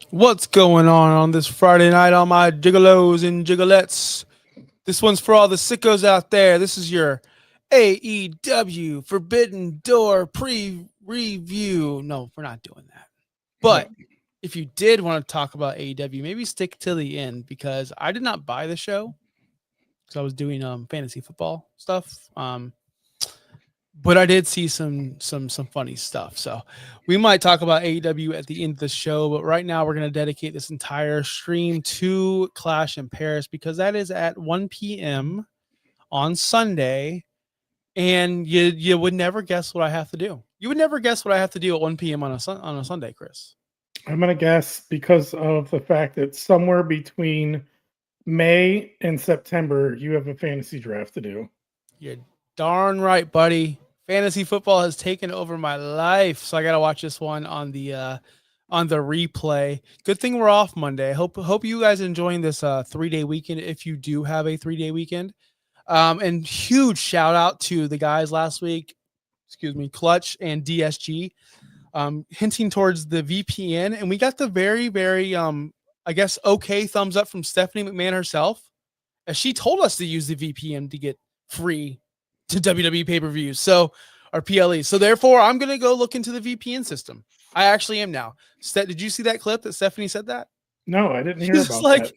What's going on this Friday night, all my gigolos and gigolettes? This one's for all the sickos out there. This is your AEW Forbidden Door pre-review. No, we're not doing that. No. But if you did want to talk about AEW, maybe stick to the end because I did not buy the show because I was doing fantasy football stuff. But I did see some funny stuff. So we might talk about AEW at the end of the show, but right now we're going to dedicate this entire stream to Clash in Paris because that is at 1 p.m. on Sunday. And you would never guess what I have to do. You would never guess what I have to do at 1 p.m. on a Sunday, Chris. I'm going to guess because of the fact that somewhere between May and September, you have a fantasy draft to do. You're darn right, buddy. Fantasy football has taken over my life, so I got to watch this one on the replay. Good thing we're off Monday. Hope you guys are enjoying this 3-day weekend if you do have a 3-day weekend. And huge shout out to the guys last week, Clutch and DSG, hinting towards the VPN, and we got the very, very I guess okay thumbs up from Stephanie McMahon herself, as she told us to use the VPN to get free to WWE pay-per-views. So, or PLE. So therefore, I'm going to go look into the VPN system. I actually am now. Did you see that clip that Stephanie said that? No, I didn't hear about that.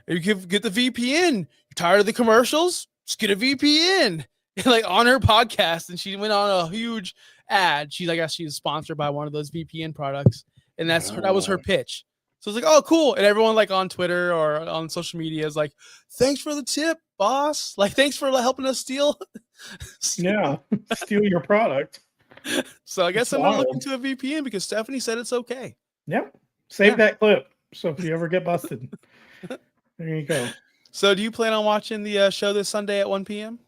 You can get the VPN. You're tired of the commercials? Just get a VPN. Like on her podcast, and she went on a huge ad. I guess she's sponsored by one of those VPN products, and that was her pitch. So it's like, oh, cool. And everyone like on Twitter or on social media is like, thanks for the tip, boss. Like, thanks for helping us steal steal your product. So I guess I'm going to look into a VPN because Stephanie said it's okay. Yep. Save that clip. So if you ever get busted, there you go. So do you plan on watching the show this Sunday at 1 p.m.?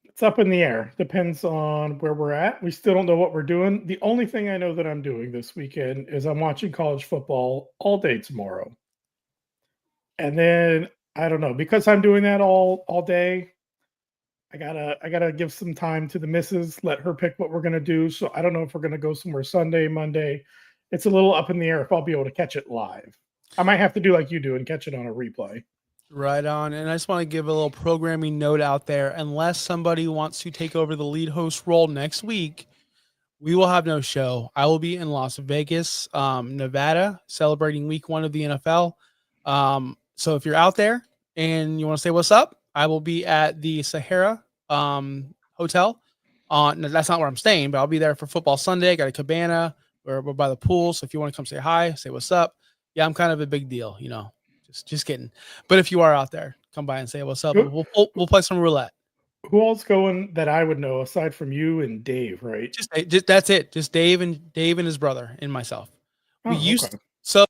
It's up in the air. Depends on where we're at. We still don't know what we're doing. The only thing I know that I'm doing this weekend is I'm watching college football all day tomorrow. And then I don't know, because I'm doing that all day. I gotta give some time to the missus, let her pick what we're gonna do. So I don't know if we're gonna go somewhere Sunday, Monday. It's a little up in the air if I'll be able to catch it live. I might have to do like you do and catch it on a replay. Right on. And I just want to give a little programming note out there. Unless somebody wants to take over the lead host role next week, we will have no show. I will be in Las Vegas, Nevada, celebrating week 1 of the NFL. So if you're out there and you want to say what's up, I will be at the Sahara Hotel. That's not where I'm staying, but I'll be there for Football Sunday. I got a cabana. We're by the pool. So if you want to come say hi, say what's up. Yeah, I'm kind of a big deal, Just kidding. But if you are out there, come by and say what's up. We'll play some roulette. Who else going that I would know aside from you and Dave, right? Just that's it. Just Dave and his brother and myself. So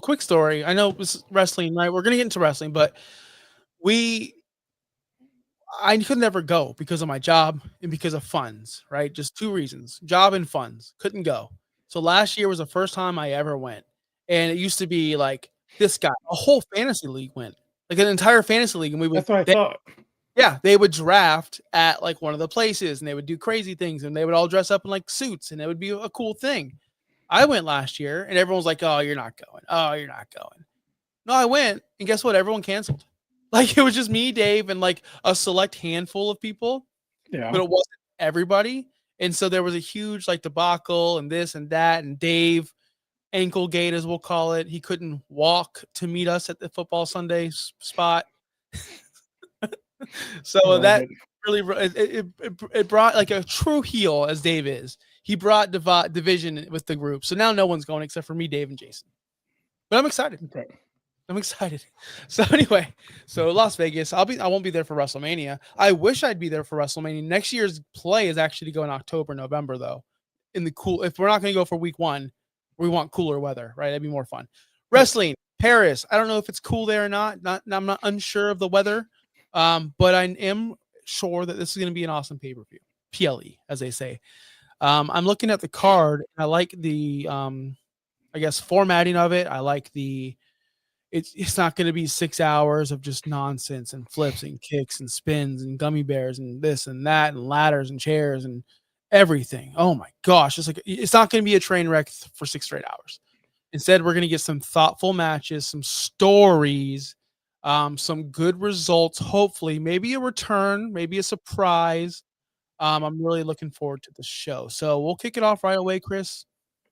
quick story. I know it was wrestling, right? We're gonna get into wrestling, but I could never go because of my job and because of funds, right? Just 2 reasons: job and funds. Couldn't go. So last year was the first time I ever went, and it used to be like this guy, a whole fantasy league went, like an entire fantasy league, and that's what I thought. Yeah, they would draft at like one of the places, and they would do crazy things, and they would all dress up in like suits, and it would be a cool thing. I went last year, and everyone was like, "Oh, you're not going. Oh, you're not going." No, I went, and guess what? Everyone canceled. Like it was just me, Dave, and like a select handful of people. Yeah, but it wasn't everybody, and so there was a huge like debacle and this and that, and Dave. Ankle gate, as we'll call it. He couldn't walk to meet us at the Football Sunday spot. So that really it brought like a true heel, as Dave is. He brought division with the group. So now no one's going except for me, Dave, and Jason. But I'm excited. Okay. I'm excited. So anyway, Las Vegas. I won't be there for WrestleMania. I wish I'd be there for WrestleMania. Next year's play is actually to go in October, November, though. If we're not going to go for week 1. We want cooler weather, right? That'd be more fun. Wrestling, Paris. I don't know if it's cool there or not. I'm not unsure of the weather, but I am sure that this is going to be an awesome pay-per-view. PLE, as they say. I'm looking at the card, and I like the, I guess, formatting of it. I like it's not going to be 6 hours of just nonsense and flips and kicks and spins and gummy bears and this and that and ladders and chairs and everything. Oh my gosh. It's not going to be a train wreck for 6 straight hours. Instead, we're going to get some thoughtful matches, some stories, some good results, hopefully, maybe a return, maybe a surprise. I'm really looking forward to the show. So we'll kick it off right away, Chris.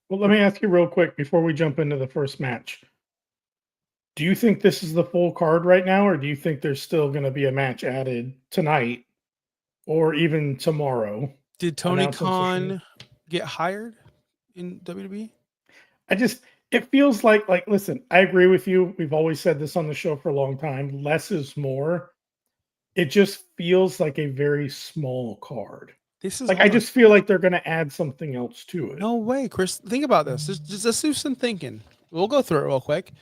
Well, let me ask you real quick before we jump into the first match. Do you think this is the full card right now, or do you think there's still going to be a match added tonight or even tomorrow? Did Tony Khan get hired in WWE? It feels like listen, I agree with you. We've always said this on the show for a long time. Less is more. It just feels like a very small card. This is like I just feel like they're going to add something else to it. No way, Chris. Think about this. Just do some thinking. We'll go through it real quick.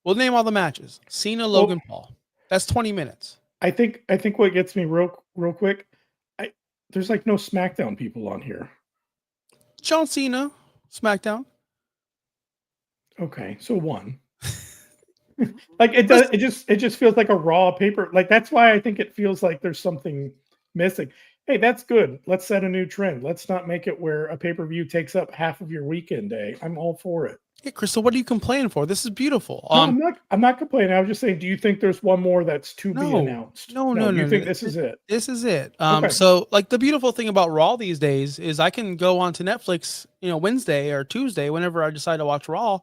We'll name all the matches. Cena, Logan Paul. That's 20 minutes. I think what gets me real quick, there's like no SmackDown people on here. John Cena, SmackDown. Okay, so one. Like it does. It just feels like a raw paper. Like that's why I think it feels like there's something missing. Hey, that's good. Let's set a new trend. Let's not make it where a pay-per-view takes up half of your weekend day. I'm all for it. Hey, Crystal, what are you complaining for? This is beautiful. No, I'm not complaining. I was just saying, do you think there's one more that's to be announced? No. You think this is it? This is it. Okay. So like the beautiful thing about Raw these days is I can go onto Netflix, Wednesday or Tuesday, whenever I decide to watch Raw,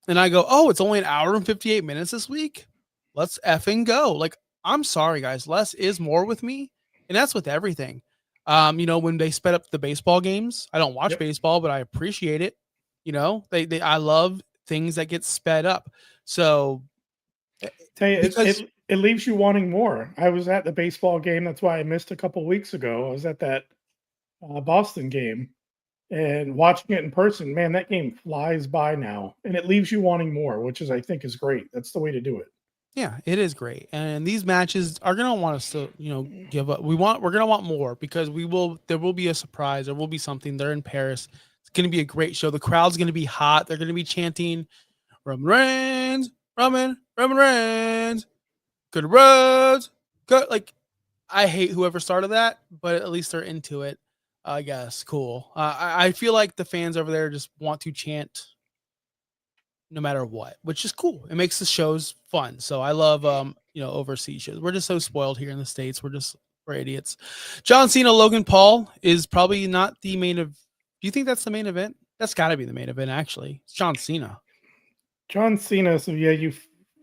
and I go, oh, it's only an hour and 58 minutes this week. Let's effing go. Like, I'm sorry, guys. Less is more with me. And that's with everything. When they sped up the baseball games, I don't watch baseball, but I appreciate it. I love things that get sped up. So tell you, it leaves you wanting more. I was at the baseball game. That's why I missed a couple weeks ago. I was at that Boston game and watching it in person. Man, that game flies by now, and it leaves you wanting more, which I think is great. That's the way to do it. Yeah, it is great. And these matches are going to want us to, give up. We're going to want more because there will be a surprise. There will be something. They're in Paris. It's going to be a great show. The crowd's going to be hot. They're going to be chanting Roman Reigns, Roman Reigns, good roads. Good. Like, I hate whoever started that, but at least they're into it. I guess. Cool. I feel like the fans over there just want to chant no matter what, which is cool. It makes the shows fun. So I love, overseas shows. We're just so spoiled here in the States. We're idiots. John Cena, Logan Paul is probably not the main of. Do you think that's the main event? That's got to be the main event, actually. It's John Cena. John Cena. So yeah, you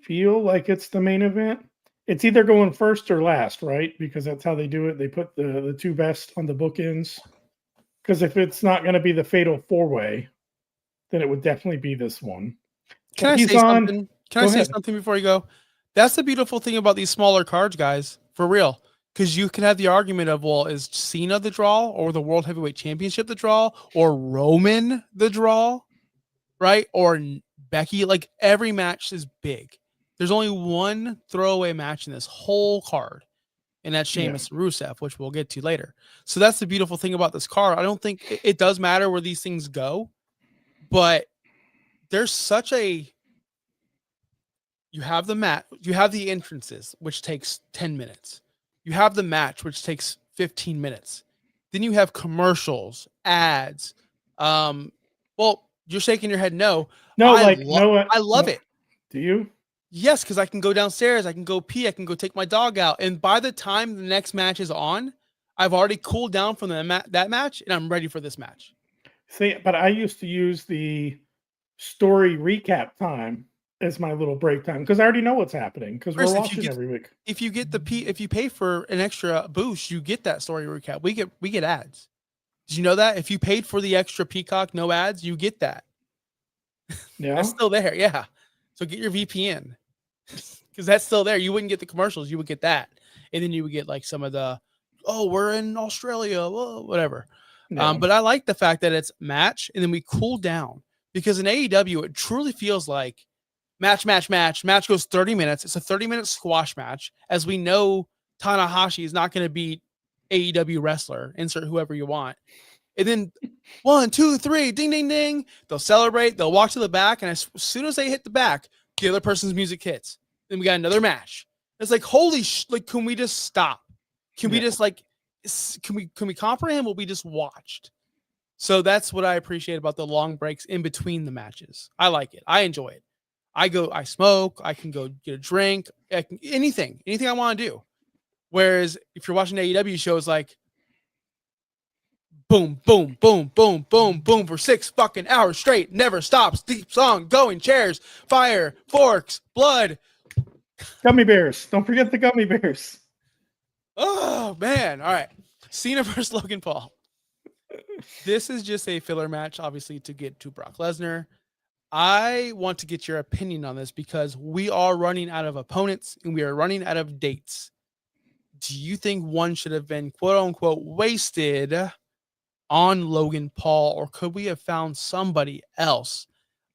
feel like it's the main event. It's either going first or last, right? Because that's how they do it. They put the two best on the bookends. Because if it's not going to be the fatal four-way, then it would definitely be this one. Can I say something? Can I say something before you go? That's the beautiful thing about these smaller cards, guys. For real. Because you can have the argument of, well, is Cena the draw or the World Heavyweight Championship the draw or Roman the draw, right? Or Becky. Like, every match is big. There's only one throwaway match in this whole card, and that's Sheamus and Rusev, which we'll get to later. So that's the beautiful thing about this card. I don't think it does matter where these things go, but there's such a. You have the match, you have the entrances, which takes 10 minutes. You have the match, which takes 15 minutes. Then you have commercials, ads. Well, you're shaking your head. No, I love it. Do you? Yes, because I can go downstairs, I can go pee, I can go take my dog out, and by the time the next match is on, I've already cooled down from that match, and I'm ready for this match. See, but I used to use the story recap time as my little break time because I already know what's happening because we're watching every week. If you get if you pay for an extra boost, you get that story recap. We get ads. Did you know that? If you paid for the extra Peacock, no ads, you get that. Yeah, that's still there. Yeah, so get your VPN because that's still there. You wouldn't get the commercials, you would get that, and then you would get like some of the we're in Australia, whatever. Yeah. But I like the fact that it's match and then we cool down because in AEW it truly feels like match goes 30 minutes. It's a 30-minute squash match. As we know, Tanahashi is not going to beat AEW wrestler. Insert whoever you want. And then 1, 2, 3, ding, ding, ding. They'll celebrate. They'll walk to the back. And as soon as they hit the back, the other person's music hits. Then we got another match. It's like, holy can we just stop? Can we just can we comprehend what we just watched? So that's what I appreciate about the long breaks in between the matches. I like it. I enjoy it. I smoke, I can go get a drink, anything I want to do. Whereas if you're watching AEW shows like boom, boom, boom, boom, boom, boom for 6 fucking hours straight, never stops, deep song, going, chairs, fire, forks, blood. Gummy bears. Don't forget the gummy bears. Oh, man. All right. Cena versus Logan Paul. This is just a filler match, obviously, to get to Brock Lesnar. I want to get your opinion on this because we are running out of opponents and we are running out of dates. Do you think one should have been quote unquote wasted on Logan Paul, or could we have found somebody else?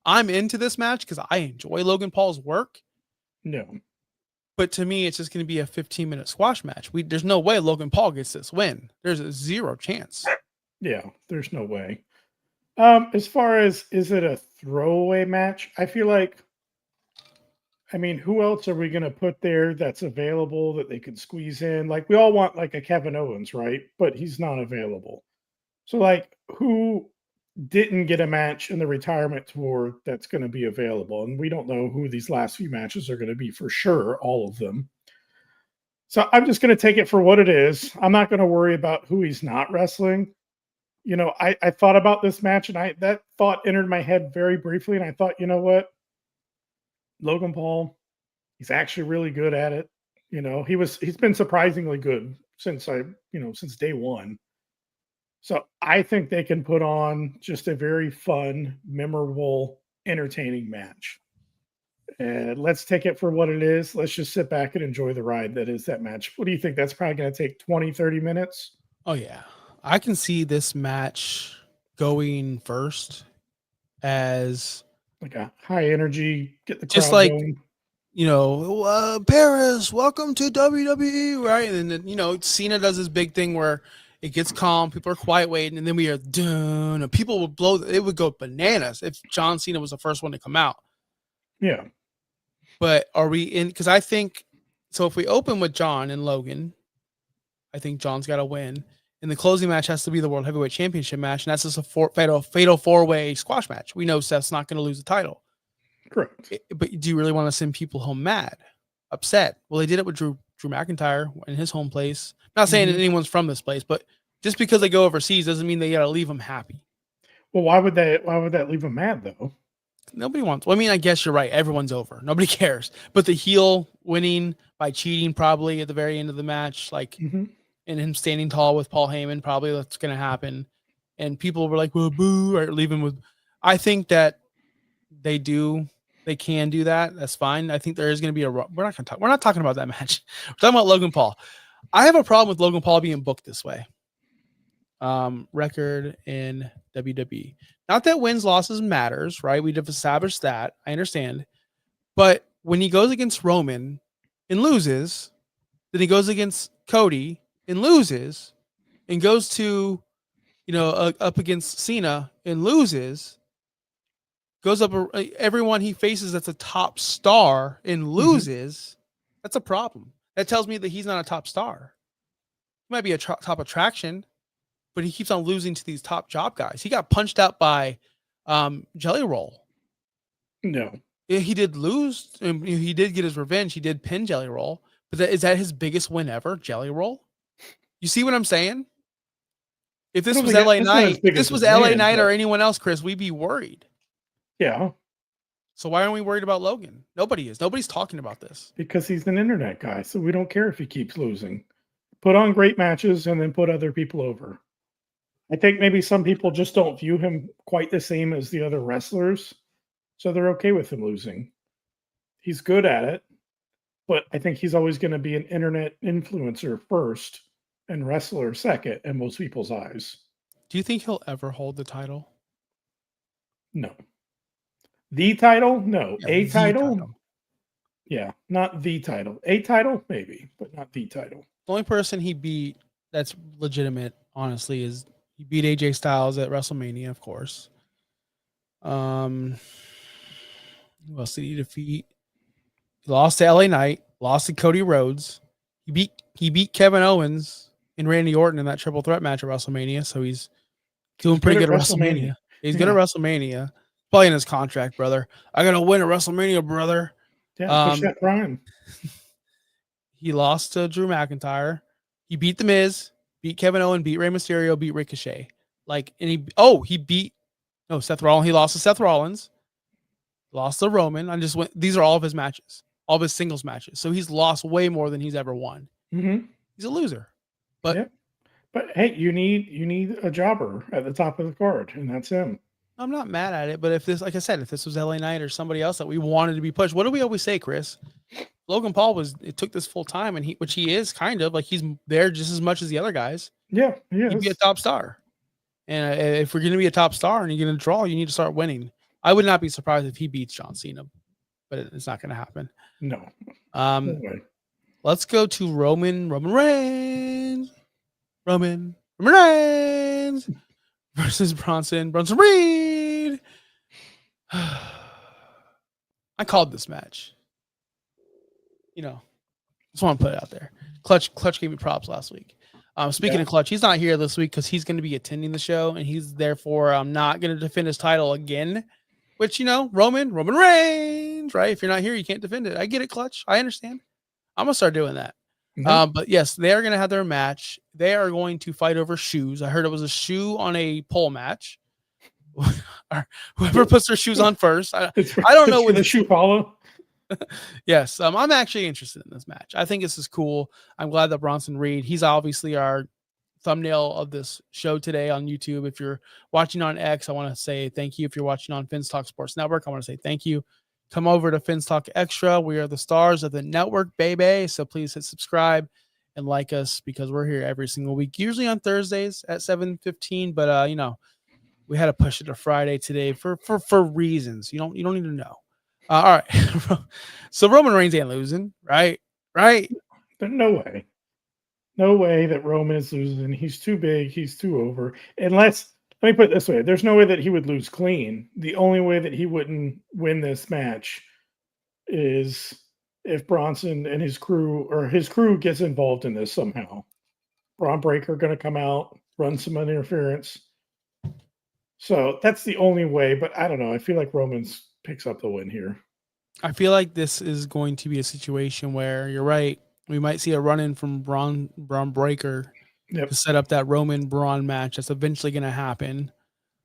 I'm into this match because I enjoy Logan Paul's work. No. But to me, it's just going to be a 15-minute squash match. There's no way Logan Paul gets this win. There's a zero chance. Yeah, there's no way. As far as is it a throwaway match? I feel like, I mean, who else are we going to put there that's available that they could squeeze in? Like, we all want like a Kevin Owens, right? But he's not available. So, like, who didn't get a match in the retirement tour that's going to be available? And we don't know who these last few matches are going to be for sure, all of them. So I'm just going to take it for what it is. I'm not going to worry about who he's not wrestling. You know, I thought about this match and that thought entered my head very briefly. And I thought, you know what? Logan Paul, he's actually really good at it. You know, he's been surprisingly good since since day one. So I think they can put on just a very fun, memorable, entertaining match. And let's take it for what it is. Let's just sit back and enjoy the ride that is that match. What do you think? That's probably going to take 20, 30 minutes? Oh, yeah. I can see this match going first as like a high energy, get the crowd just like going. Paris, welcome to WWE, right? And then Cena does this big thing where it gets calm, people are quiet waiting, and then we are done. And people would it would go bananas if John Cena was the first one to come out. Yeah. But are we in? Because I think so. If we open with John and Logan, I think John's got to win. And the closing match has to be the World Heavyweight Championship match. And that's just a fatal four-way squash match. We know Seth's not going to lose the title. Correct. But do you really want to send people home mad, upset? Well, they did it with Drew McIntyre in his home place. I'm not saying that anyone's from this place, but just because they go overseas doesn't mean they got to leave them happy. Well, why would that leave them mad, though? Nobody wants. Well, I mean, I guess you're right. Everyone's over. Nobody cares. But the heel winning by cheating probably at the very end of the match, like and him standing tall with Paul Heyman, probably that's going to happen. And people were like, well, boo, or leave him with. I think that they can do that. That's fine. I think there is going to be we're not talking about that match. We're talking about Logan Paul. I have a problem with Logan Paul being booked this way. Record in WWE. Not that wins, losses matters, right? We've established that. I understand. But when he goes against Roman and loses, then he goes against Cody and loses, and goes to, up against Cena and loses, goes up everyone he faces that's a top star and loses, that's a problem. That tells me that he's not a top star. He might be a top attraction, but he keeps on losing to these top job guys. He got punched out by Jelly Roll. No. He did lose. He did get his revenge. He did pin Jelly Roll. But is that his biggest win ever, Jelly Roll? You see what I'm saying? If this was LA Knight or anyone else, Chris, we'd be worried. Yeah. So why aren't we worried about Logan? Nobody is. Nobody's talking about this. Because he's an internet guy, so we don't care if he keeps losing. Put on great matches and then put other people over. I think maybe some people just don't view him quite the same as the other wrestlers, so they're okay with him losing. He's good at it, but I think he's always going to be an internet influencer first and wrestler second in most people's eyes. Do you think he'll ever hold the title? No. The title? No. Yeah, a title? Yeah, not the title. A title? Maybe, but not the title. The only person he beat that's legitimate, honestly, is he beat AJ Styles at WrestleMania, of course. Who else did he defeat? He lost to LA Knight, lost to Cody Rhodes. He beat Kevin Owens and Randy Orton in that triple threat match at WrestleMania, so he's Doing He's good pretty at good at WrestleMania. WrestleMania. He's good at WrestleMania. Probably in his contract, brother. I gotta win at WrestleMania, brother. Yeah, push that prime. He lost to Drew McIntyre. He beat The Miz, beat Kevin Owens, beat Rey Mysterio, beat Ricochet. He beat Seth Rollins. He lost to Seth Rollins, lost to Roman. These are all of his matches, all of his singles matches. So he's lost way more than he's ever won. Mm-hmm. He's a loser. But But hey, you need a jobber at the top of the card, and that's him. I'm not mad at it. But if this was LA Knight or somebody else that we wanted to be pushed, what do we always say, Chris? Logan Paul took this full time, and which he is kind of like, he's there just as much as the other guys. Yeah, He'd be a top star. And if we're going to be a top star and you're going to draw, you need to start winning. I would not be surprised if he beats John Cena, but it's not going to happen. No. Let's go to Roman Reigns. Roman Reigns versus Bronson Reed. I called this match. Just want to put it out there. Clutch gave me props last week. Speaking of Clutch, he's not here this week because he's going to be attending the show, and he's therefore not going to defend his title again. Which, Roman Reigns, right? If you're not here, you can't defend it. I get it, Clutch. I understand. I'm gonna start doing that. Mm-hmm. But yes, they are going to have their match. They are going to fight over shoes. I heard it was a shoe on a pole match. Whoever puts their shoes on first. I don't know what the shoe follow. Yes, I'm actually interested in this match. I think this is cool. I'm glad that Bronson Reed, he's obviously our thumbnail of this show today on YouTube. If you're watching on X, I want to say thank you. If you're watching on Fins Talk Sports Network, I want to say thank you. Come over to Fins Talk Extra. We are the stars of the network, baby. So please hit subscribe and like us, because we're here every single week, usually on Thursdays at 7:15. But we had to push it to Friday today for reasons you don't need to know. All right. So Roman Reigns ain't losing, right? Right? No way that Roman is losing. He's too big. He's too over. Unless, let me put it this way. There's no way that he would lose clean. The only way that he wouldn't win this match is if Bronson and his crew gets involved in this somehow. Braun Breaker going to come out, run some interference. So that's the only way, but I don't know. I feel like Roman's picks up the win here. I feel like this is going to be a situation where you're right. We might see a run-in from Braun Breaker to set up that Roman Braun match. That's eventually going to happen.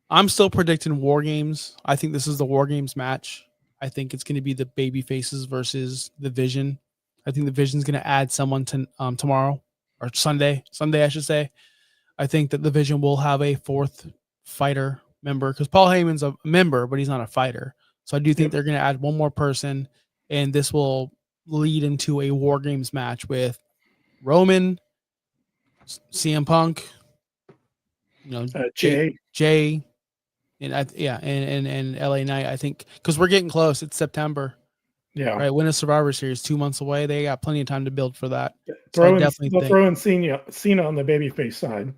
I'm still predicting War Games. I think this is the War Games match. I think it's going to be the baby faces versus the Vision. I think the Vision's going to add someone to tomorrow or Sunday, I should say. I think that the Vision will have a fourth fighter member, because Paul Heyman's a member, but he's not a fighter. So I do think they're going to add one more person, and this will lead into a War Games match with Roman, CM Punk, Jey, and LA Knight. I think because we're getting close. It's September. Yeah. Right. When is Survivor Series? 2 months away. They got plenty of time to build for that. Throw in Cena on the babyface side.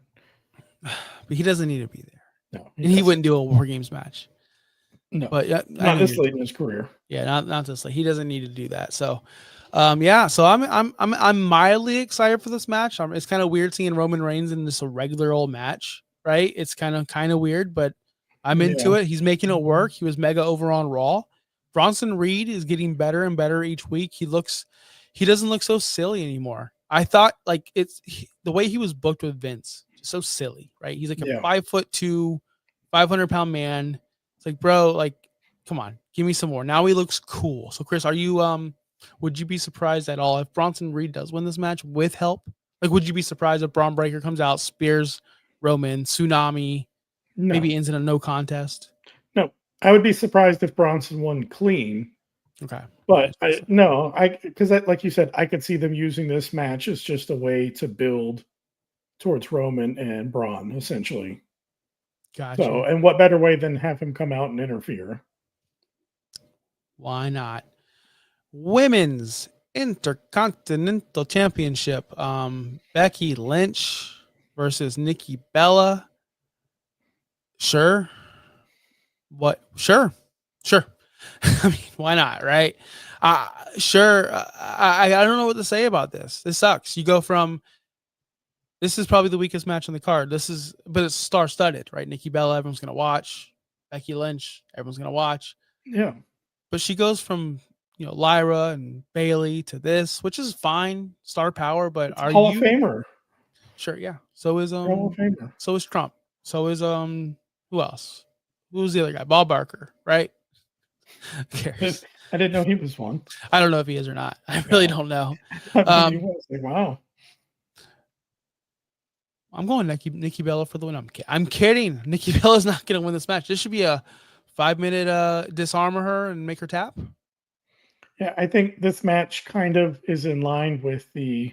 But he doesn't need to be there. No. He wouldn't do a War Games match. No. But not this late in his career. Yeah, not this late. He doesn't need to do that. So so I'm mildly excited for this match. It's kind of weird seeing Roman Reigns in this a regular old match, right? It's kind of weird, but I'm into it. He's making it work. He was mega over on Raw. Bronson Reed is getting better and better each week. He doesn't look so silly anymore. I thought the way he was booked with Vince, so silly, right? He's like a 5'2", 500-pound man. It's like, bro, like, come on, give me some more. Now he looks cool. So Chris, are you would you be surprised at all if Bronson Reed does win this match with help? Like, would you be surprised if Braun Breaker comes out, spears Roman, tsunami, maybe ends in a no contest? No, I would be surprised if Bronson won clean. Okay. But because like you said, I could see them using this match as just a way to build towards Roman and Braun, essentially. Gotcha. So, and what better way than have him come out and interfere? Why not? Women's Intercontinental Championship. Becky Lynch versus Nikki Bella. Sure. What? Sure. I mean, why not, right? Sure. I don't know what to say about this. This sucks. You go from This is probably the weakest match on the card. But it's star-studded, right? Nikki Bella, everyone's gonna watch. Becky Lynch, everyone's gonna watch. Yeah. But she goes from Lyra and Bailey to this, which is fine, star power. But It's are Hall of you Famer. sure? Yeah. So is Hall of Famer. So is Trump. So is who else? Who's the other guy? Bob Barker, right? Who cares? I didn't know he was one. I don't know if he is or not. I really don't know. I mean, he was like, wow. I'm going Nikki Bella for the win. I'm kidding. Nikki Bella's not going to win this match. This should be a 5-minute disarm her and make her tap. Yeah, I think this match kind of is in line with the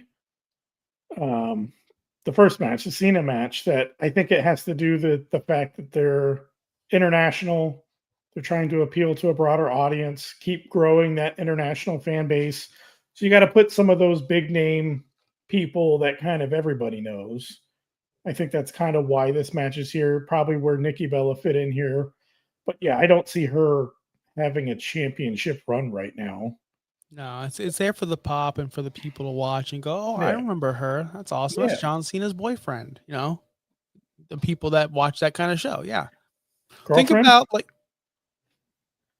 first match, the Cena match. That I think it has to do the fact that they're international. They're trying to appeal to a broader audience, keep growing that international fan base. So you got to put some of those big name people that kind of everybody knows. I think that's kind of why this match is here, probably where Nikki Bella fit in here. But yeah, I don't see her having a championship run right now. No, it's there for the pop and for the people to watch and go, oh, I Yeah. remember her. That's awesome. Yeah. That's John Cena's boyfriend, the people that watch that kind of show. Yeah. Girlfriend? Think about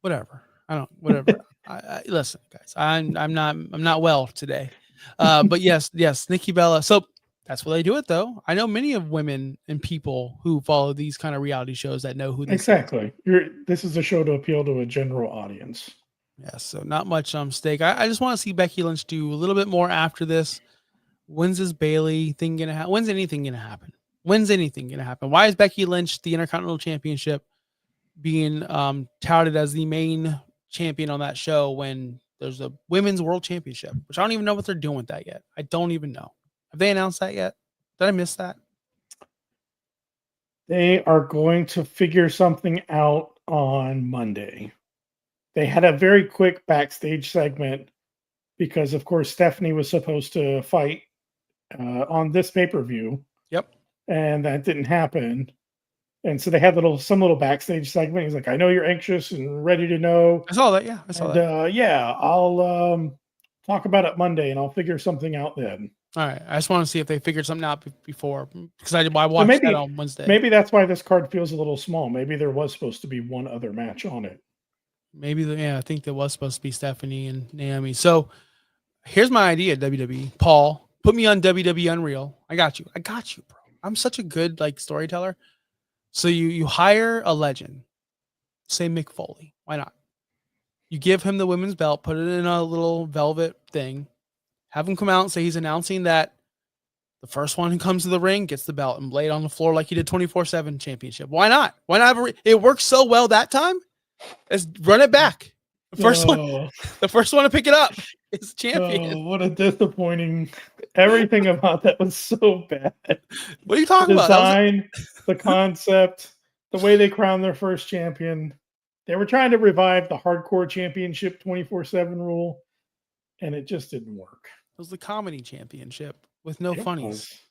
whatever. Whatever. I listen, guys, I'm not well today. But yes, Nikki Bella. So that's why they do it, though. I know many of women and people who follow these kind of reality shows that know who this exactly. This is a show to appeal to a general audience. Yeah, so not much stake. I just want to see Becky Lynch do a little bit more after this. When's this Bailey thing gonna happen? When's anything gonna happen? When's anything gonna happen? Why is Becky Lynch the Intercontinental Championship being touted as the main champion on that show when there's a Women's World Championship, which I don't even know what they're doing with that yet. I don't even know. Have they announced that yet? Did I miss that? They are going to figure something out on Monday. They had a very quick backstage segment because, of course, Stephanie was supposed to fight on this pay-per-view. Yep. And that didn't happen. And so they had some little backstage segment. He's like, I know you're anxious and ready to know. I saw that. Yeah, I saw that. Yeah, I'll talk about it Monday and I'll figure something out then. All right. I just want to see if they figured something out before, because I watched that on Wednesday. Maybe that's why this card feels a little small. Maybe there was supposed to be one other match on it. Maybe, I think there was supposed to be Stephanie and Naomi. So here's my idea, WWE. Paul, put me on WWE Unreal. I got you, bro. I'm such a good storyteller. So you hire a legend, say Mick Foley. Why not? You give him the women's belt, put it in a little velvet thing, have him come out and say he's announcing that the first one who comes to the ring gets the belt and lay it on the floor like he did 24/7 championship. Why not? Why not? It worked so well that time. Let's run it back. The first one to pick it up is champion. Oh, what a disappointing! Everything about that was so bad. What are you talking about? Design, the concept, the way they crowned their first champion. They were trying to revive the hardcore championship 24/7 rule, and it just didn't work. It was the comedy championship with no funnies.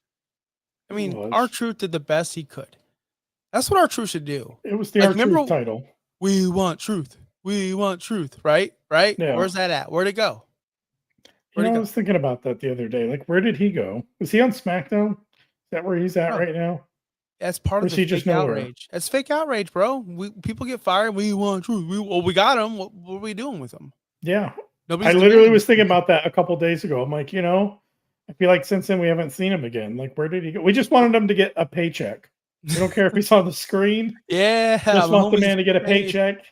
I mean, was. R-Truth did the best he could. That's what R-Truth should do. It was the R-Truth title. We want truth. We want truth. Right? Right? Yeah. Where's that at? Where'd it go? I was thinking about that the other day. Like, where did he go? Is he on SmackDown? Is that where he's at right now? That's part of the fake outrage. It's fake outrage, bro. People get fired. We want truth. We got him. What are we doing with him? Yeah. I literally was thinking about that a couple days ago. I'm like, I feel like since then we haven't seen him again. Like, where did he go? We just wanted him to get a paycheck. We don't care if he's on the screen. Yeah. We just want the man to get a paycheck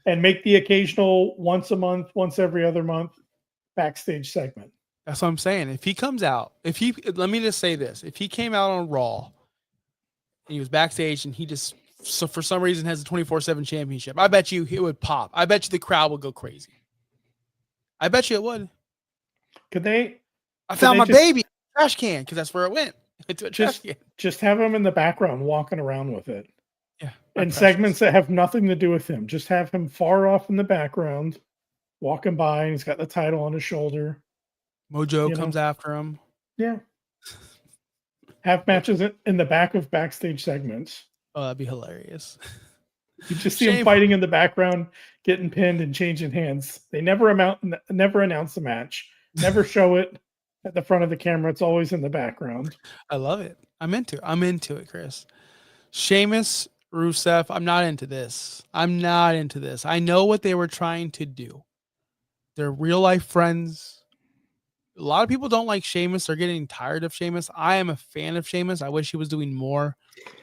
and make the occasional once a month, once every other month backstage segment. That's what I'm saying. If he comes out, let me just say this. If he came out on Raw and he was backstage and he just, so for some reason has a 24/7 championship, I bet you it would pop. I bet you the crowd would go crazy. I bet you it would. I found my baby trash can because that's where it went. Into a trash can. Just have him in the background walking around with it. Yeah. And segments that have nothing to do with him. Just have him far off in the background, walking by, and he's got the title on his shoulder. Mojo comes after him. Yeah. Have matches in the back of backstage segments. Oh, that'd be hilarious. You just see him fighting in the background, getting pinned and changing hands. They never announce the match. Never show it. at the front of the camera. It's always in the background. I love it. I'm into it, Chris. Sheamus, Rusev, I'm not into this. I know what they were trying to do. They're real life friends. A lot of people don't like Sheamus. They're getting tired of Sheamus. I am a fan of Sheamus. I wish he was doing more.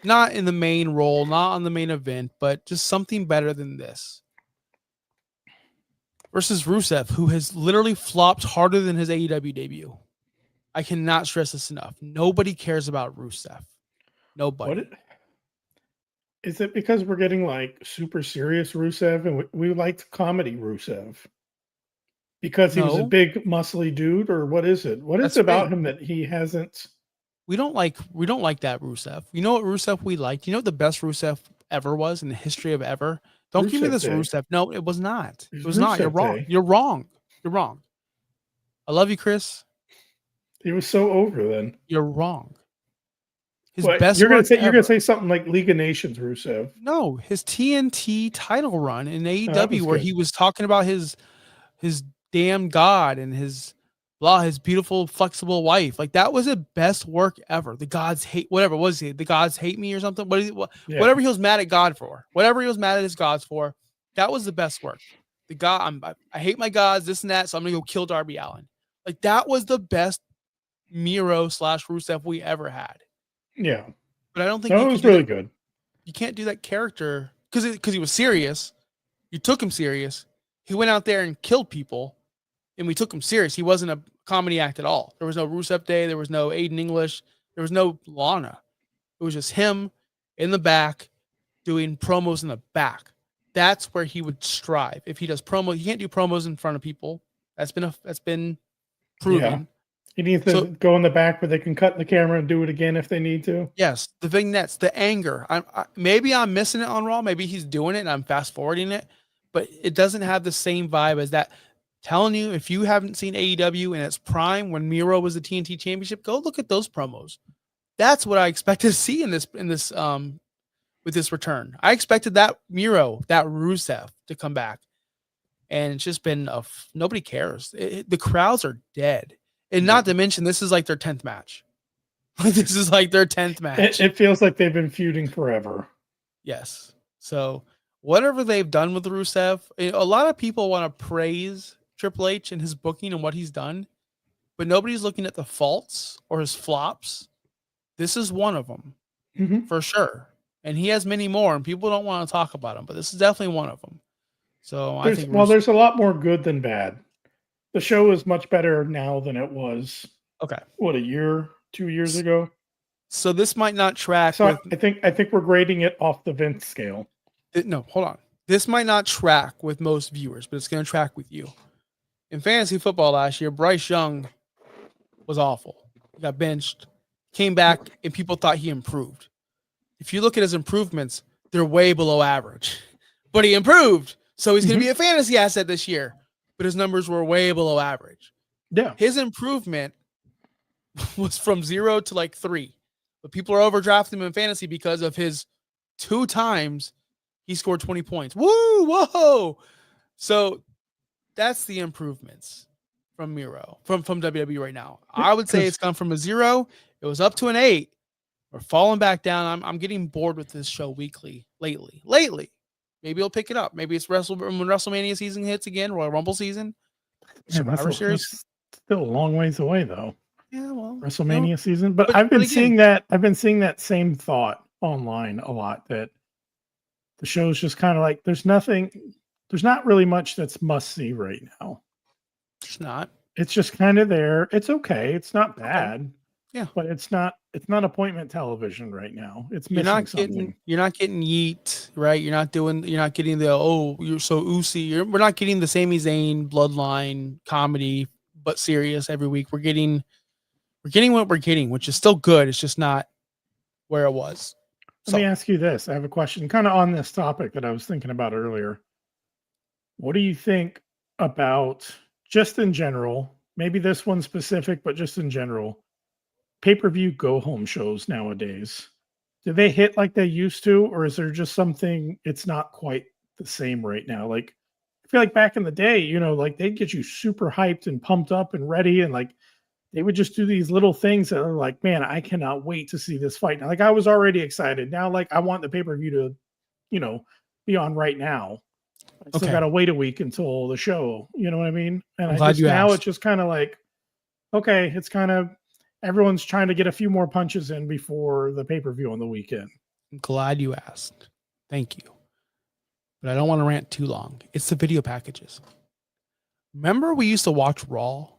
Not in the main role, not on the main event, but just something better than this. Versus Rusev, who has literally flopped harder than his AEW debut. I cannot stress this enough. Nobody cares about Rusev. Nobody. Is it because we're getting like super serious Rusev and we liked comedy Rusev? Because he was a No, big muscly dude, or what is it? What is that's it about fake. him that he hasn't? We don't like that Rusev. You know what Rusev we liked? You know what the best Rusev ever was in the history of ever? Don't give me Rusev this Day. Rusev. No, it was not. It It was was not. You're Rusev wrong. Day. You're wrong. You're wrong. I love you, Chris. He was so over then. You're wrong. His What best you're gonna work say? You're gonna ever. say something like League of Nations Rusev. No, his TNT title run in Oh, that was AEW where good. he was talking about his damn god and his beautiful flexible wife. Like that was the best work ever. The gods hate whatever was he? The gods hate me or something. Yeah. Whatever he was mad at God for. Whatever he was mad at his gods for. That was the best work. The god, I hate my gods, this and that, so I'm gonna go kill Darby Allin. Like that was the best Miro / Rusev we ever had. Yeah. But I don't think No, you it can was do really that. good. You can't do that character because he was serious. You took him serious. He went out there and killed people, and we took him serious. He wasn't a comedy act at all. There was no Rusev Day. There was no Aiden English. There was no Lana. It was just him in the back doing promos in the back. That's where he would strive. If he does promo, he can't do promos in front of people. That's been proven. Yeah. He needs to go in the back where they can cut the camera and do it again if they need to. Yes, the vignettes, the anger. Maybe I'm missing it on Raw. Maybe he's doing it and I'm fast forwarding it, but it doesn't have the same vibe as that. Telling you, if you haven't seen AEW in its prime when Miro was the TNT Championship, go look at those promos. That's what I expected to see in this with this return. I expected that Miro, that Rusev to come back, and it's just been nobody cares. The crowds are dead, and not to mention this is like their 10th match. This is like their 10th match. It feels like they've been feuding forever. Yes. So whatever they've done with Rusev, a lot of people want to praise Triple H and his booking and what he's done, but nobody's looking at the faults or his flops. This is one of them for sure. And he has many more, and people don't want to talk about them, but this is definitely one of them. So I think there's a lot more good than bad. The show is much better now than it was. Okay. What, a year, 2 years ago? So this might not track. So I think we're grading it off the Vince scale. No, hold on. This might not track with most viewers, but it's going to track with you. In fantasy football last year, Bryce Young was awful. He got benched, came back, and people thought he improved. If you look at his improvements, they're way below average. But he improved, so he's going to be a fantasy asset this year. But his numbers were way below average. Yeah. His improvement was from 0 to like 3. But people are overdrafting him in fantasy because of his 2 times he scored 20 points. Woo! Whoa! So that's the improvements from Miro, from WWE right now. I would say it's gone from a 0. It was up to an 8. We're falling back down. I'm getting bored with this show lately. Maybe I'll pick it up. Maybe it's when WrestleMania season hits again, Royal Rumble season. Survivor Series. Still a long ways away though. Yeah, well, WrestleMania season. But I've been seeing that same thought online a lot, that the show's just kind of like there's not really much that's must see right now. It's not. It's just kind of there. It's okay. It's not bad. Okay. Yeah. But it's not appointment television right now. It's missing something. You're not getting Yeet, right? You're not getting the you're so Uzi. We're not getting the Sami Zayn bloodline comedy, but serious every week. We're getting what we're getting, which is still good. It's just not where it was. Let me ask you this. I have a question kind of on this topic that I was thinking about earlier. What do you think about, just in general, maybe this one specific, but just in general, pay-per-view go-home shows nowadays? Do they hit like they used to, or is there just something, it's not quite the same right now? Like, I feel like back in the day, like they'd get you super hyped and pumped up and ready, and like they would just do these little things that are like, man, I cannot wait to see this fight. Now, like I was already excited. Now, like I want the pay-per-view to, be on right now. I still Okay. got to wait a week until the show. You know what I mean? And I'm glad you now asked. it's just kind of like, okay, it's kind of everyone's trying to get a few more punches in before the pay-per-view on the weekend. I'm glad you asked. Thank you. But I don't want to rant too long. It's the video packages. Remember we used to watch Raw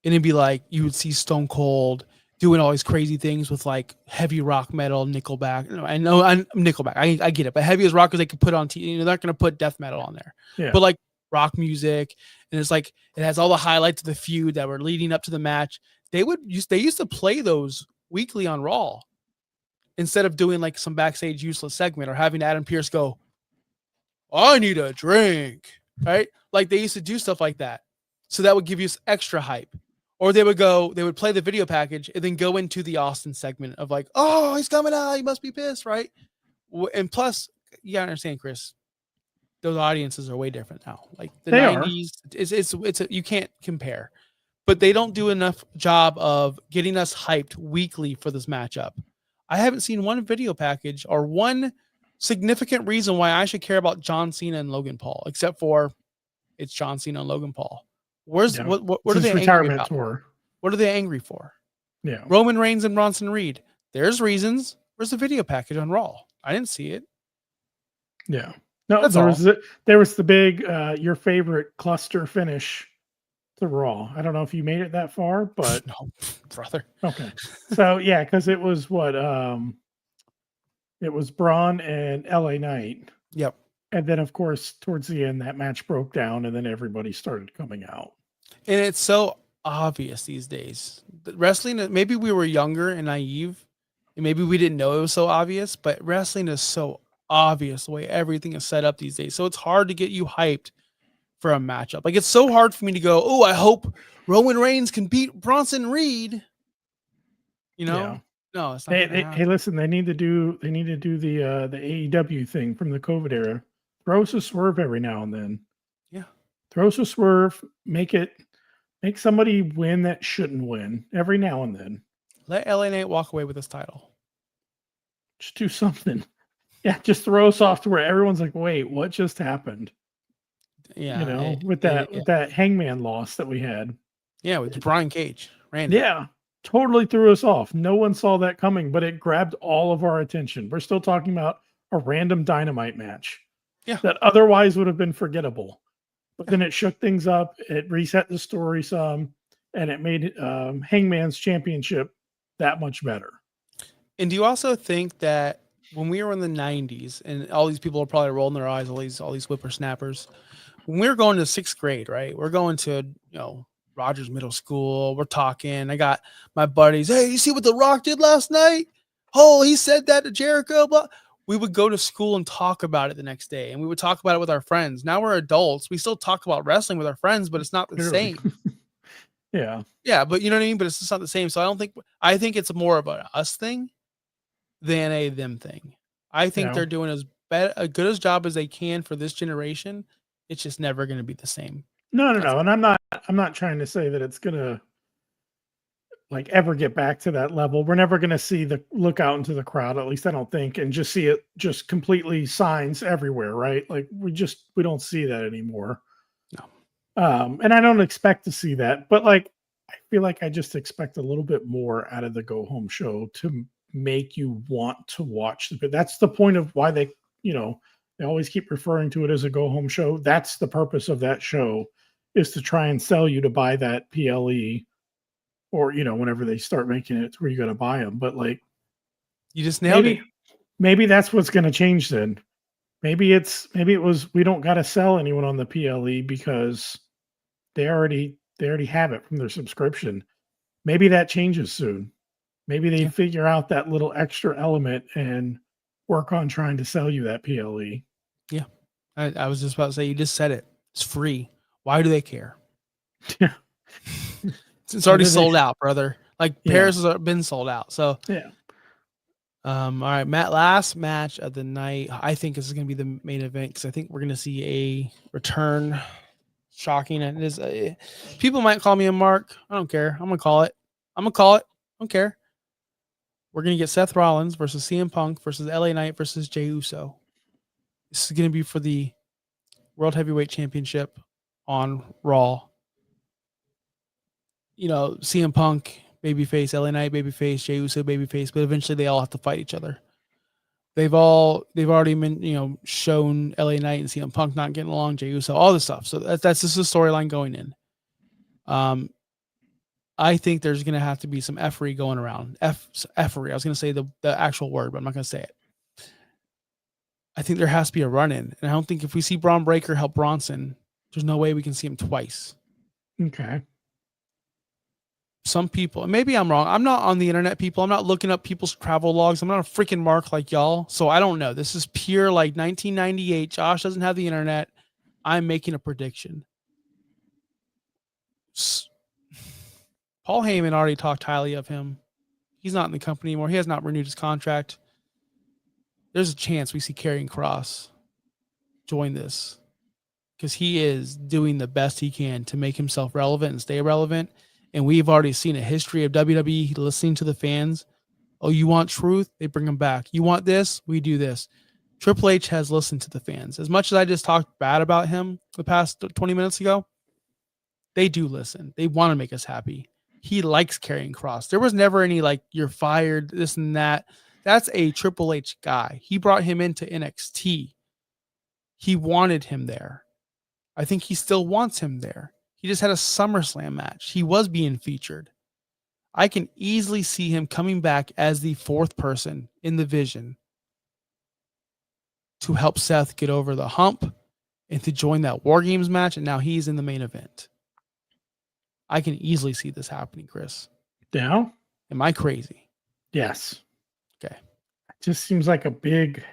and it'd be like you would see Stone Cold doing all these crazy things with like heavy rock metal, Nickelback. I know I'm Nickelback. I get it, but heavy as rockers they could put on TV. They're not going to put death metal on there. Yeah. But like rock music, and it's like it has all the highlights of the feud that were leading up to the match. They used to play those weekly on Raw instead of doing like some backstage useless segment or having Adam Pearce go, I need a drink, right? Like they used to do stuff like that. So that would give you extra hype. Or they would play the video package and then go into the Austin segment of like, oh, he's coming out. He must be pissed, right? And plus, you gotta understand, Chris, those audiences are way different now. Like the They 90s, you can't compare. But they don't do enough job of getting us hyped weekly for this matchup. I haven't seen one video package or one significant reason why I should care about John Cena and Logan Paul, except for it's John Cena and Logan Paul. What are they angry about? Tour. What are they angry for? Yeah. Roman Reigns and Bronson Reed. There's reasons. Where's the video package on Raw? I didn't see it. Yeah. No, That's there was the big your favorite cluster finish to Raw. I don't know if you made it that far, but no, brother. Okay. So yeah, because it was it was Braun and LA Knight. Yep. And then of course towards the end that match broke down and then everybody started coming out. And it's so obvious these days. Wrestling, maybe we were younger and naive, and maybe we didn't know it was so obvious, but wrestling is so obvious the way everything is set up these days. So it's hard to get you hyped for a matchup. Like it's so hard for me to go, oh, I hope Roman Reigns can beat Bronson Reed. You know? Yeah. No, it's not. Hey, listen, they need to do the AEW thing from the COVID era. Throw us a swerve every now and then. Yeah. Throw us a swerve, make somebody win that shouldn't win every now and then. Let LA Knight walk away with this title. Just do something. Yeah, just throw us off to where everyone's like, wait, what just happened? Yeah. With that Hangman loss that we had. Yeah, with Brian Cage. Randy. Yeah. Totally threw us off. No one saw that coming, but it grabbed all of our attention. We're still talking about a random Dynamite match. Yeah. That otherwise would have been forgettable. But then it shook things up. It reset the story some, and it made Hangman's championship that much better. And do you also think that when we were in the 90s, and all these people are probably rolling their eyes, all these whippersnappers, when we were going to sixth grade, right? We're going to, Rogers Middle School. We're talking. I got my buddies. Hey, you see what The Rock did last night? Oh, he said that to Jericho. Blah. We would go to school and talk about it the next day, and we would talk about it with our friends. Now we're adults. We still talk about wrestling with our friends, but it's not the same. Yeah. Yeah, but you know what I mean? But it's just not the same. So I think it's more of a us thing than a them thing. I think they're doing as good as job as they can for this generation. It's just never going to be the same. No. And I'm not trying to say that it's going to like ever get back to that level. We're never going to see the look out into the crowd. At least I don't think, and just see it just completely signs everywhere. Right. Like we don't see that anymore. No. And I don't expect to see that, but like, I feel like I just expect a little bit more out of the go home show to make you want to watch. But that's the point of why they always keep referring to it as a go home show. That's the purpose of that show, is to try and sell you to buy that PLE, or, whenever they start making it where you got to buy them. But like, you just nailed it. Maybe that's what's going to change then. Maybe it was, we don't got to sell anyone on the PLE because they already have it from their subscription. Maybe that changes soon. Maybe they figure out that little extra element and work on trying to sell you that PLE. Yeah. I was just about to say, you just said it. It's free. Why do they care? Yeah. It's already sold out, brother. Like Paris has been sold out. So yeah. All right, Matt, last match of the night. I think this is going to be the main event because I think we're going to see a return. Shocking. And it is people might call me a mark. I don't care. I'm going to call it. I'm gonna call it. I don't care. We're gonna get Seth Rollins versus CM Punk versus LA Knight versus Jey Uso. This is gonna be for the World Heavyweight Championship on Raw. You know, CM Punk babyface, LA Knight babyface, Jey Uso babyface, but eventually they all have to fight each other. They've already been, shown LA Knight and CM Punk not getting along, Jey Uso, all this stuff. So that's just a storyline going in. I think there's going to have to be some effery going around. Effery. I was going to say the actual word, but I'm not going to say it. I think there has to be a run in. And I don't think if we see Braun Breaker help Bronson, there's no way we can see him twice. Okay. Some people, and maybe I'm wrong. I'm not on the internet, people. I'm not looking up people's travel logs. I'm not a freaking mark like y'all. So I don't know. This is pure like 1998. Josh doesn't have the internet. I'm making a prediction. Paul Heyman already talked highly of him. He's not in the company anymore. He has not renewed his contract. There's a chance we see Karrion Kross join this because he is doing the best he can to make himself relevant and stay relevant. And we've already seen a history of WWE listening to the fans. Oh, you want truth? They bring them back. You want this? We do this. Triple H has listened to the fans. As much as I just talked bad about him the past 20 minutes ago, they do listen. They want to make us happy. He likes Karrion Kross. There was never any like, you're fired, this and that. That's a Triple H guy. He brought him into NXT. He wanted him there. I think he still wants him there. He just had a SummerSlam match. He was being featured. I can easily see him coming back as the fourth person in the vision to help Seth get over the hump and to join that War Games match. And now he's in the main event. I can easily see this happening, Chris. Yeah. Am I crazy? Yes. Okay. It just seems like a big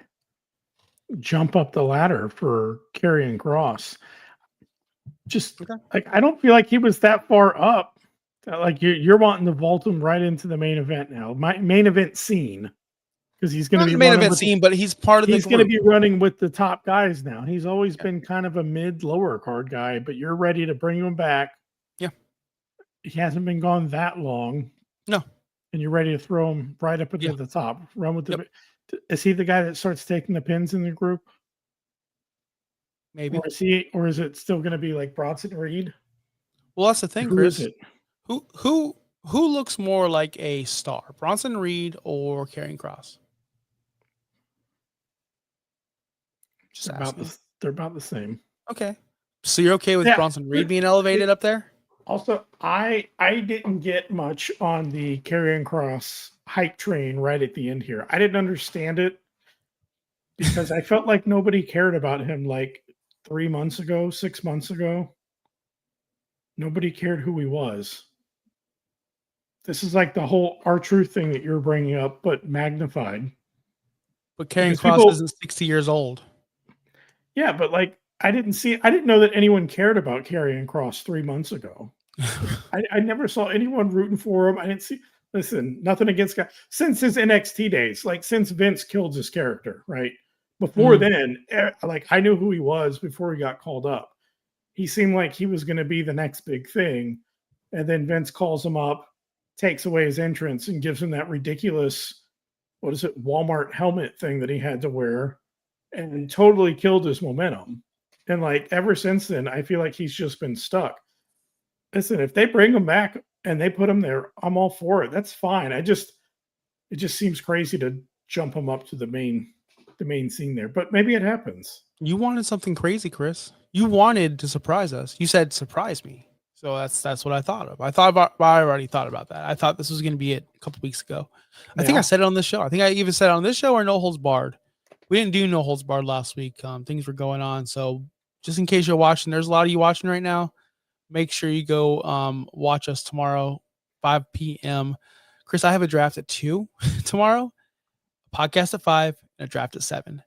jump up the ladder for Karrion Kross. Just like I don't feel like he was that far up. Like you're wanting to vault him right into the main event now. My main event scene. Because he's going to be the main event scene, but he's part of the group. He's going to be running with the top guys now. He's always been kind of a mid-lower card guy, but you're ready to bring him back. Yeah. He hasn't been gone that long. No. And you're ready to throw him right up into the top. Run with the. Is he the guy that starts taking the pins in the group? Maybe. Or is it still going to be like Bronson Reed? Well, that's the thing, Who Chris. Is it? Who looks more like a star, Bronson Reed or Karrion Kross? They're about the same. Okay. So you're okay with Bronson Reed being elevated up there? Also, I didn't get much on the Karrion Kross hype train right at the end here. I didn't understand it because I felt like nobody cared about him like 3 months ago, 6 months ago. Nobody cared who he was. This is like the whole R-Truth thing that you're bringing up, but magnified. But Karrion Kross isn't 60 years old. Yeah, but like I didn't know that anyone cared about Karrion Kross 3 months ago. I never saw anyone rooting for him. I didn't see. Listen, nothing against guy since his NXT days, like since Vince killed his character, right? Before then, like I knew who he was before he got called up. He seemed like he was going to be the next big thing, and then Vince calls him up, takes away his entrance, and gives him that ridiculous, what is it, Walmart helmet thing that he had to wear, and totally killed his momentum. And like ever since then, I feel like he's just been stuck. Listen, if they bring him back and they put him there, I'm all for it. That's fine. It just seems crazy to jump him up to the main scene there. But maybe it happens. You wanted something crazy, Chris. You wanted to surprise us. You said surprise me. So that's what I thought of. I already thought about that. I thought this was going to be it a couple weeks ago. I think I said it on this show. I think I even said it on this show or No Holds Barred. We didn't do No Holds Barred last week. Things were going on. So just in case you're watching, there's a lot of you watching right now. Make sure you go watch us tomorrow, 5 p.m. Chris, I have a draft at 2 tomorrow, a podcast at 5, and a draft at 7.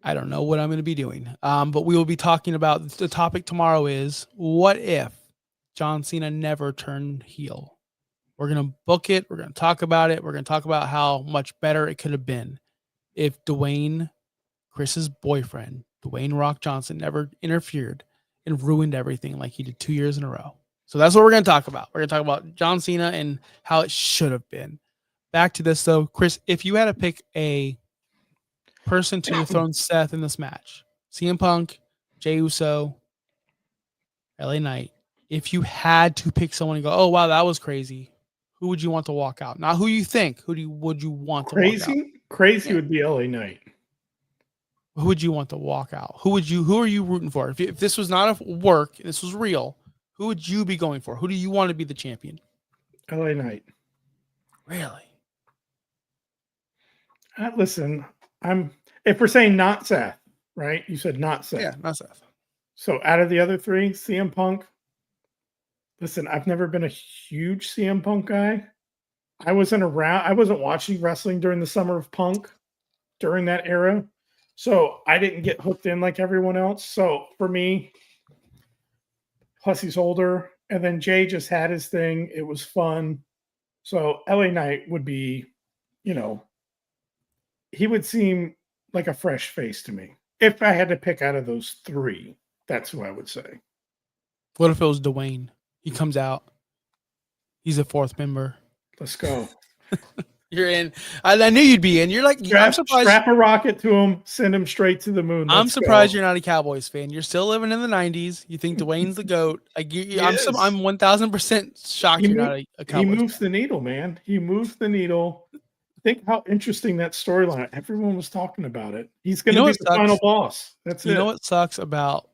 I don't know what I'm going to be doing, but we will be talking about the topic tomorrow is what if John Cena never turned heel? We're going to book it. We're going to talk about it. We're going to talk about how much better it could have been if Dwayne, Chris's boyfriend, Dwayne Rock Johnson, never interfered and ruined everything like he did 2 years in a row. So that's what we're going to talk about. We're going to talk about John Cena and how it should have been. Back to this though, Chris, if you had to pick a person to dethrone Seth in this match, CM Punk, Jey Uso, LA Knight, if you had to pick someone and go, oh wow, that was crazy, who would you want to walk out? Not who you think, would you want to walk out? Crazy would be LA Knight. Who would you want to walk out? Who are you rooting for? If this was not a work, this was real, who would you be going for? Who do you want to be the champion? LA Knight. Really? Listen, if we're saying not Seth, right? You said not Seth. Yeah, not Seth. So out of the other three, CM Punk. Listen, I've never been a huge CM Punk guy. I wasn't watching wrestling during the summer of Punk during that era. So I didn't get hooked in like everyone else. So for me, plus he's older. And then Jay just had his thing. It was fun. So LA Knight would be, he would seem like a fresh face to me. If I had to pick out of those three, that's who I would say. What if it was Dwayne? He comes out. He's a fourth member. Let's go. You're in. I knew you'd be in. You're like, I'm surprised. Strap a rocket to him, send him straight to the moon. I'm surprised you're not a Cowboys fan. You're still living in the 90s. You think Dwayne's the GOAT. I'm 1000% shocked you're not a Cowboys He moves the needle, man. He moves the needle. Think how interesting that storyline. Everyone was talking about it. He's going to be the final boss. That's it. You know what sucks about,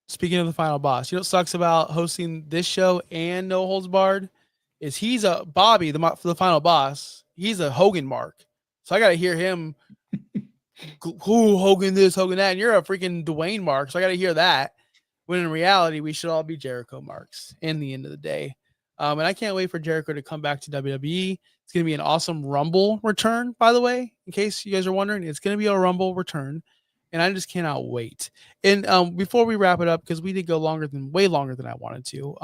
speaking of the final boss, you know what sucks about hosting this show and No Holds Barred is he's a Bobby, the final boss. He's a Hogan mark. So I got to hear him, who Hogan this, Hogan that. And you're a freaking Dwayne mark. So I got to hear that. When in reality, we should all be Jericho marks in the end of the day. And I can't wait for Jericho to come back to WWE. It's going to be an awesome Rumble return, by the way, in case you guys are wondering. It's going to be a Rumble return. And I just cannot wait. And before we wrap it up, because we did go way longer than I wanted to,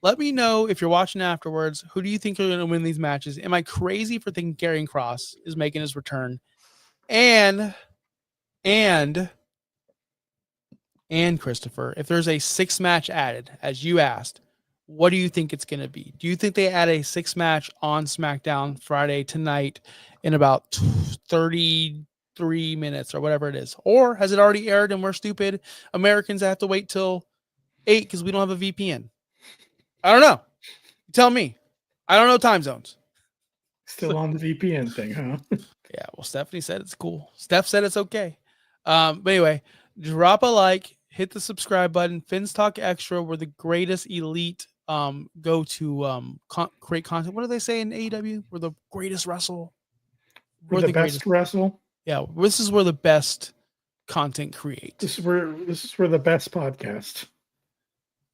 let me know if you're watching afterwards. Who do you think are going to win these matches? Am I crazy for thinking Karrion Kross is making his return? And Christopher, if there's a 6-match added, as you asked, what do you think it's going to be? Do you think they add a 6-match on SmackDown Friday tonight in about 33 minutes or whatever it is? Or has it already aired and we're stupid Americans have to wait till 8 because we don't have a VPN? I don't know. Tell me. I don't know time zones. Still on the VPN thing, huh? Yeah, well, Stephanie said it's cool. Steph said it's okay. But anyway, drop a like, hit the subscribe button. Fins Talk Extra, we're the greatest elite go to create content. What do they say in AEW? We're the greatest wrestle. We're the best wrestle. Yeah, this is where the best content create. This is where the best podcast.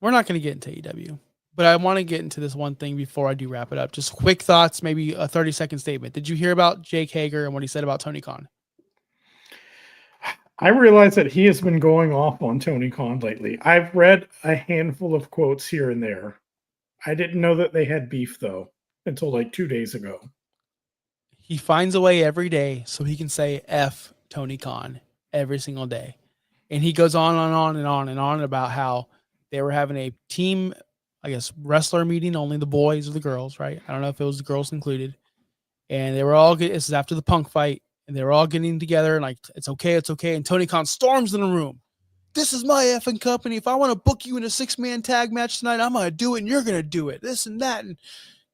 We're not going to get into AEW, but I want to get into this one thing before I do wrap it up. Just quick thoughts, maybe a 30-second statement. Did you hear about Jake Hager and what he said about Tony Khan? I realize that he has been going off on Tony Khan lately. I've read a handful of quotes here and there. I didn't know that they had beef, though, until like 2 days ago. He finds a way every day so he can say F Tony Khan every single day. And he goes on and on and on and on about how they were having a team, I guess, wrestler meeting, only the boys or the girls, right? I don't know if it was the girls included. And they were all, this is after the Punk fight, and they were all getting together and like, it's okay, it's okay. And Tony Khan storms in the room. This is my effing company. If I want to book you in a 6-man tag match tonight, I'm going to do it and you're going to do it. This and that. And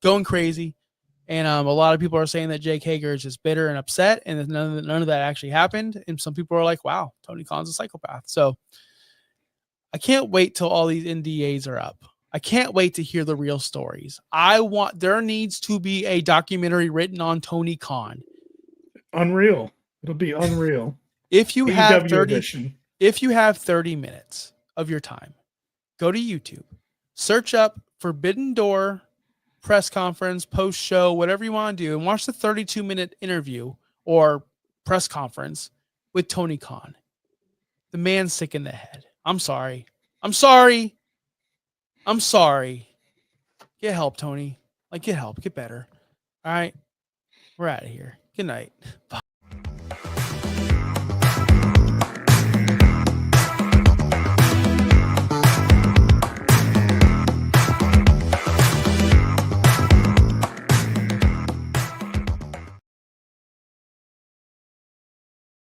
going crazy. And a lot of people are saying that Jake Hager is just bitter and upset, and none of that actually happened. And some people are like, wow, Tony Khan's a psychopath. So I can't wait till all these NDAs are up. I can't wait to hear the real stories. There needs to be a documentary written on Tony Khan. Unreal. It'll be unreal. If you have 30 minutes of your time, go to YouTube, search up Forbidden Door press conference, post show, whatever you want to do, and watch the 32-minute interview or press conference with Tony Khan. The man's sick in the head. I'm sorry. Get help, Tony. Get help. Get better. All right. We're out of here. Good night. Bye.